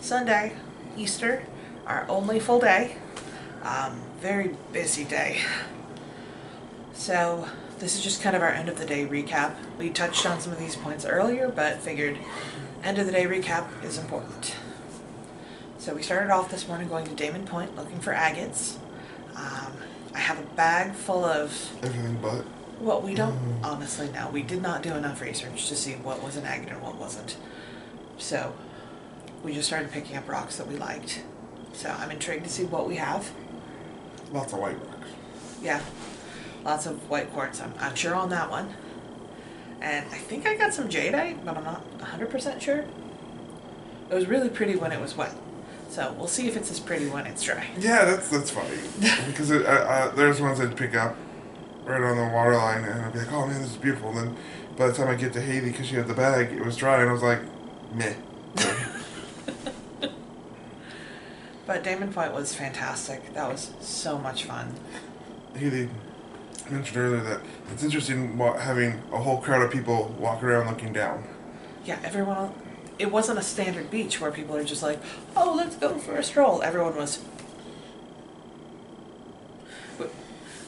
Sunday, Easter, our only full day. Very busy day. So this is just kind of our end of the day recap. We touched on some of these points earlier, but figured end of the day recap is important. So we started off this morning going to Damon Point looking for agates. I have a bag full of... Everything but? Well, we don't honestly know. We did not do enough research to see what was an agate and what wasn't. So we just started picking up rocks that we liked. So I'm intrigued to see what we have. Lots of white rocks. Yeah, lots of white quartz. I'm sure on that one. And I think I got some jadeite, but I'm not 100% sure. It was really pretty when it was wet. So we'll see if it's as pretty when it's dry. Yeah, that's funny. Because there's ones I'd pick up right on the water line, and I'd be like, oh man, this is beautiful. And then by the time I get to Haley, because she had the bag, it was dry, and I was like, meh. But Damon Point was fantastic. That was so much fun. Haley mentioned earlier that it's interesting having a whole crowd of people walk around looking down. Yeah, everyone... It wasn't a standard beach where people are just like, oh, let's go for a stroll. Everyone was...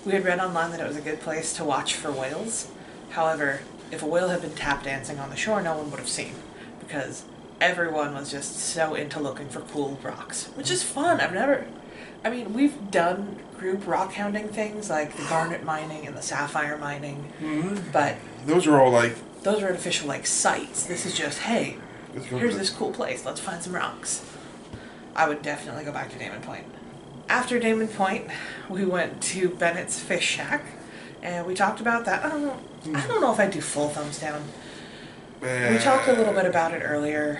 We had read online that it was a good place to watch for whales. However, if a whale had been tap dancing on the shore, no one would have seen. Because everyone was just so into looking for cool rocks. Which is fun. We've done group rock hounding things like the garnet mining and the sapphire mining. Mm-hmm. But... Those are all like... Those are official like sites. This is just, hey... Here's this cool place. Let's find some rocks. I would definitely go back to Damon Point. After Damon Point, we went to Bennett's Fish Shack, and we talked about that. I don't know if I'd do full thumbs down. We talked a little bit about it earlier.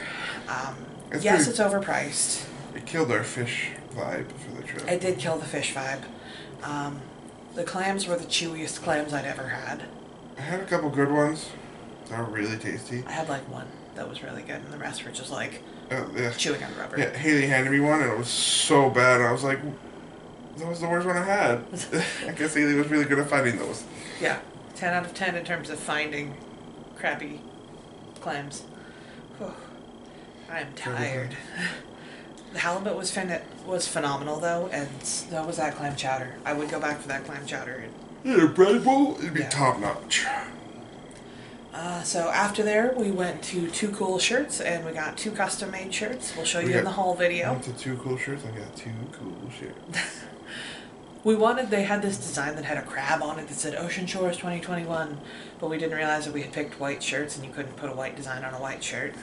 Yes, it's overpriced. It killed our fish vibe for the trip. It did kill the fish vibe. The clams were the chewiest clams I'd ever had. I had a couple good ones. They were really tasty. I had like one that was really good, and the rest were just like yeah. chewing on rubber. Yeah, Haley handed me one, and it was so bad. I was like, that was the worst one I had. I guess Haley was really good at finding those. Yeah, 10 out of 10 in terms of finding crappy clams. Whew. I am tired. The halibut was phenomenal, though, and so was that clam chowder. I would go back for that clam chowder. Yeah, bread bowl, it'd be top notch. So after there, we went to Two Cool Shirts, and we got 2 custom-made shirts. We'll show you in the haul video. I went to 2 cool shirts. I got 2 cool shirts. They had this design that had a crab on it that said Ocean Shores 2021, but we didn't realize that we had picked white shirts, and you couldn't put a white design on a white shirt.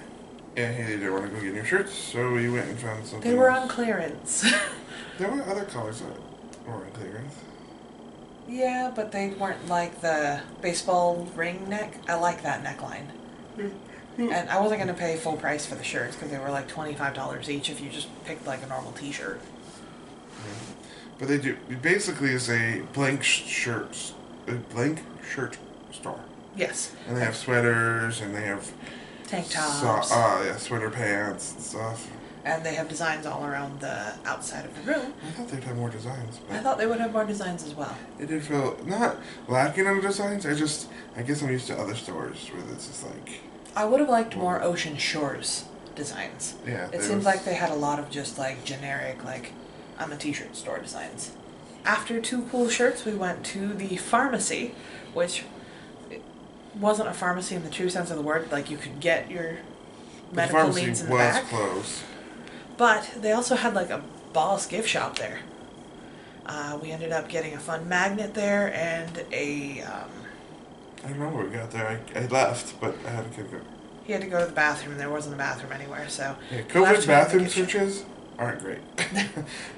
Yeah, Haley didn't want to go get new shirts, so we went and found something. They were on clearance. There were other colors that were on clearance. Yeah, but they weren't like the baseball ring neck. I like that neckline. And I wasn't going to pay full price for the shirts because they were like $25 each if you just picked like a normal t-shirt. But they do. It basically is a blank shirt store. Yes. And they have sweaters and they have tank tops. Sweater pants and stuff. And they have designs all around the outside of the room. I thought they'd have more designs. But I thought they would have more designs as well. It did feel not lacking on designs. I guess I'm used to other stores where it's just like... I would have liked more Ocean Shores designs. Yeah. It seemed like they had a lot of just like generic, like, I'm a t-shirt store designs. After 2 cool shirts, we went to the pharmacy, which wasn't a pharmacy in the true sense of the word. Like, you could get your medical needs in the back. The pharmacy was closed. But they also had like a boss gift shop there. We ended up getting a fun magnet there and a... I don't know what we got there. I left, but I had to go. He had to go to the bathroom, and there wasn't a bathroom anywhere, so... Yeah, COVID bathroom searches aren't great.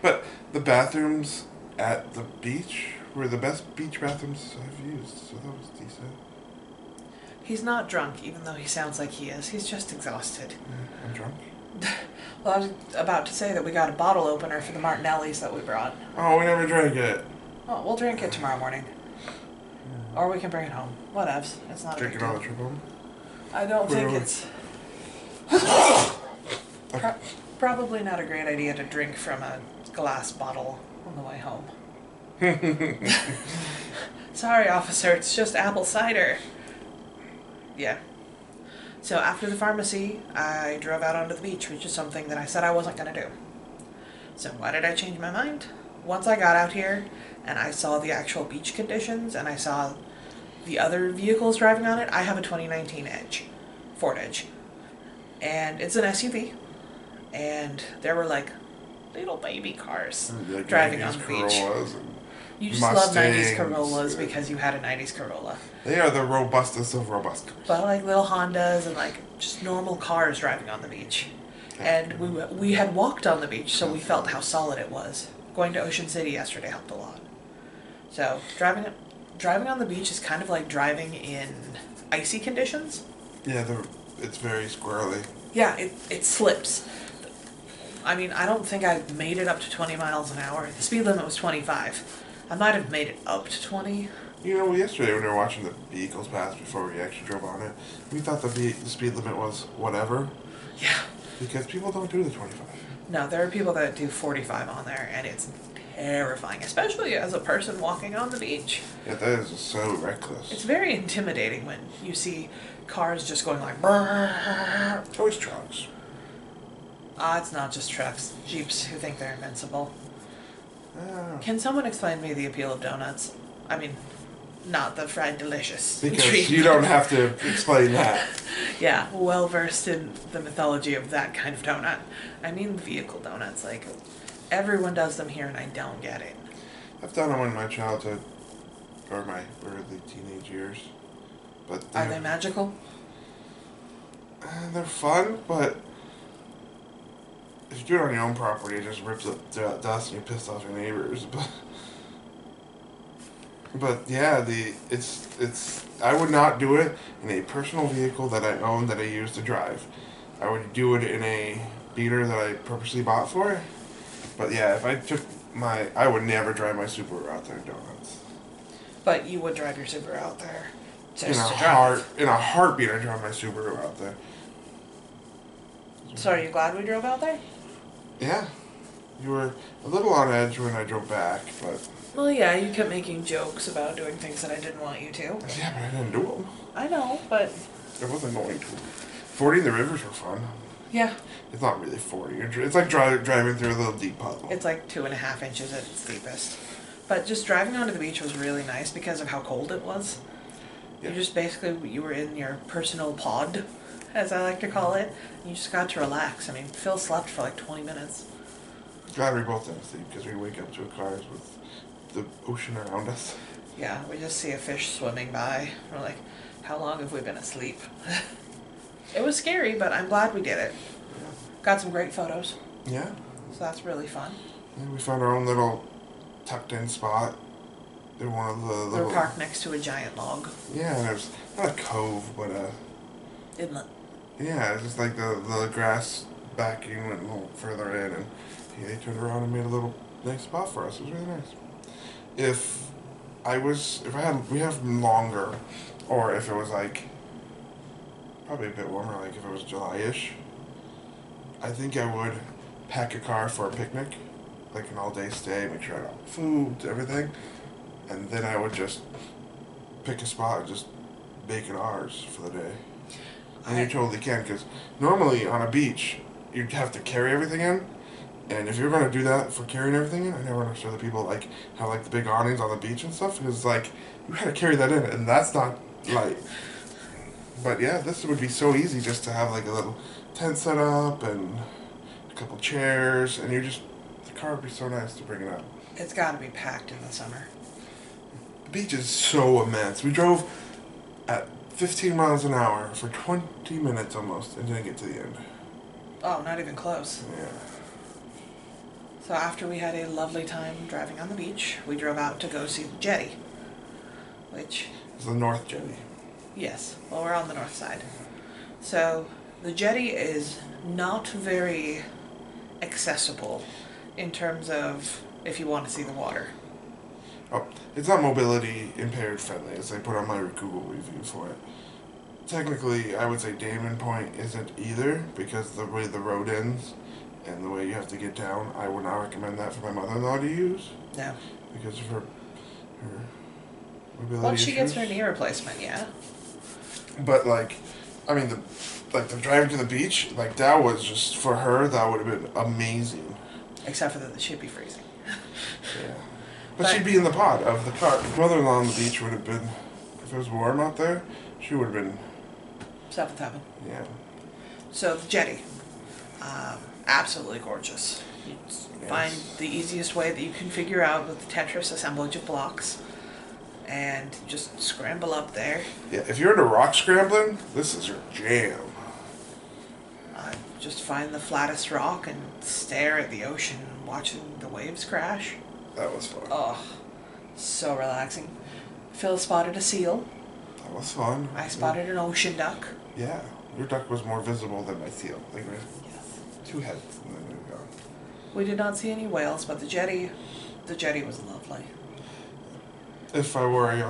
But the bathrooms at the beach were the best beach bathrooms I've used, so that was decent. He's not drunk, even though he sounds like he is. He's just exhausted. Yeah, I'm drunk. Well, I was about to say that we got a bottle opener for the Martinellis that we brought. Oh, we never drank it. Oh, we'll drink it tomorrow morning. Or we can bring it home. Whatevs. It's not drink a big it on deal. the trip home? I don't think it's... Probably not a great idea to drink from a glass bottle on the way home. Sorry, officer, it's just apple cider. Yeah. So after the pharmacy, I drove out onto the beach, which is something that I said I wasn't going to do. So why did I change my mind? Once I got out here and I saw the actual beach conditions and I saw the other vehicles driving on it, I have a 2019 Edge, Ford Edge. And it's an SUV. And there were like little baby cars Like driving 90s on the beach. Corollas and You just love 90s Mustangs. Corollas because you had a 90s Corolla. They are the robustest of robust cars. But like little Hondas and like just normal cars driving on the beach. And we had walked on the beach, so we felt how solid it was. Going to Ocean City yesterday helped a lot. So driving on the beach is kind of like driving in icy conditions. Yeah, it's very squirrely. Yeah, it slips. I mean, I don't think I made it up to 20 miles an hour. The speed limit was 25. I might have made it up to 20. You know, yesterday when we were watching the vehicles pass before we actually drove on it, we thought the speed limit was whatever. Yeah. Because people don't do the 25. No, there are people that do 45 on there, and it's terrifying, especially as a person walking on the beach. Yeah, that is so reckless. It's very intimidating when you see cars just going like brrrr. It's always trucks. It's not just trucks. Jeeps who think they're invincible. Ah. Can someone explain to me the appeal of donuts? I mean, not the fried delicious Because treat. you don't have to explain that. Yeah, well versed in the mythology of that kind of donut. I mean vehicle donuts. Like, everyone does them here and I don't get it. I've done them in my childhood, or my early teenage years. But Are they magical? They're fun, but if you do it on your own property, it just rips up the dust and you piss off your neighbors. But yeah, it's I would not do it in a personal vehicle that I own that I use to drive. I would do it in a beater that I purposely bought for it. But yeah, if I took I would never drive my Subaru out there in donuts. But you would drive your Subaru out there In a heartbeat, I'd drive my Subaru out there. So are you glad we drove out there? Yeah, you were a little on edge when I drove back, but Well, yeah, you kept making jokes about doing things that I didn't want you to. yeah, but I didn't do them. I know, but I wasn't going to. Fording the rivers were fun. yeah, It's not really fording. It's like driving through a little deep puddle. it's like 2.5 inches at its deepest. But just driving onto the beach was really nice because of how cold it was. Yeah. You were in your personal pod, as I like to call it. You just got to relax. I mean, Phil slept for like 20 minutes. Glad we both didn't sleep because we'd wake up to cars with the ocean around us. Yeah, we just see a fish swimming by. We're like, how long have we been asleep? It was scary, but I'm glad we did it. Yeah. Got some great photos, Yeah. so that's really fun. And we found our own little tucked in spot in one of the We little... were parked next to a giant log. Yeah, and there's not a cove, but Inlet. yeah, it's just like the grass backing went a little further in, and they turned around and made a little nice spot for us. It was really nice. We have longer, or if it was like, probably a bit warmer, like if it was July-ish, I think I would pack a car for a picnic, like an all-day stay, make sure I got food, everything, and then I would just pick a spot and just make it ours for the day. And you totally can, because normally on a beach, you'd have to carry everything in. And if you're going to do that for carrying everything in, I never understood the people like how like the big awnings on the beach and stuff. It's like, you got to carry that in, and that's not light. But yeah, this would be so easy just to have like a little tent set up and a couple chairs, and the car would be so nice to bring it up. It's got to be packed in the summer. The beach is so immense. We drove at 15 miles an hour for 20 minutes almost and didn't get to the end. Oh, not even close. Yeah. So after we had a lovely time driving on the beach, we drove out to go see the jetty. Which, It's the North Jetty. yes, well, we're on the north side. So the jetty is not very accessible in terms of if you want to see the water. Oh, it's not mobility impaired friendly, as I put on my Google review for it. Technically, I would say Damon Point isn't either, because the way the road ends and the way you have to get down, I would not recommend that for my mother-in-law to use. No. Because of her mobility Once she gets issues. her knee replacement, yeah. But like, I mean, like the driving to the beach, like that was just for her. That would have been amazing. Except for that she'd be freezing. Yeah, but she'd be in the pod of the car. Mother-in-law on the beach would have been, if it was warm out there, she would have been. Seventh heaven. Yeah. So the jetty, absolutely gorgeous. You find the easiest way that you can figure out with the Tetris assemblage of blocks, and just scramble up there. Yeah, if you're into rock scrambling, this is your jam. Just find the flattest rock and stare at the ocean, watching the waves crash. That was fun. Oh, so relaxing. Phil spotted a seal. That was fun. I spotted an ocean duck. Yeah, your duck was more visible than my seal. Like, Yes. two heads and then it was gone. We did not see any whales, but the jetty was lovely. If I were a young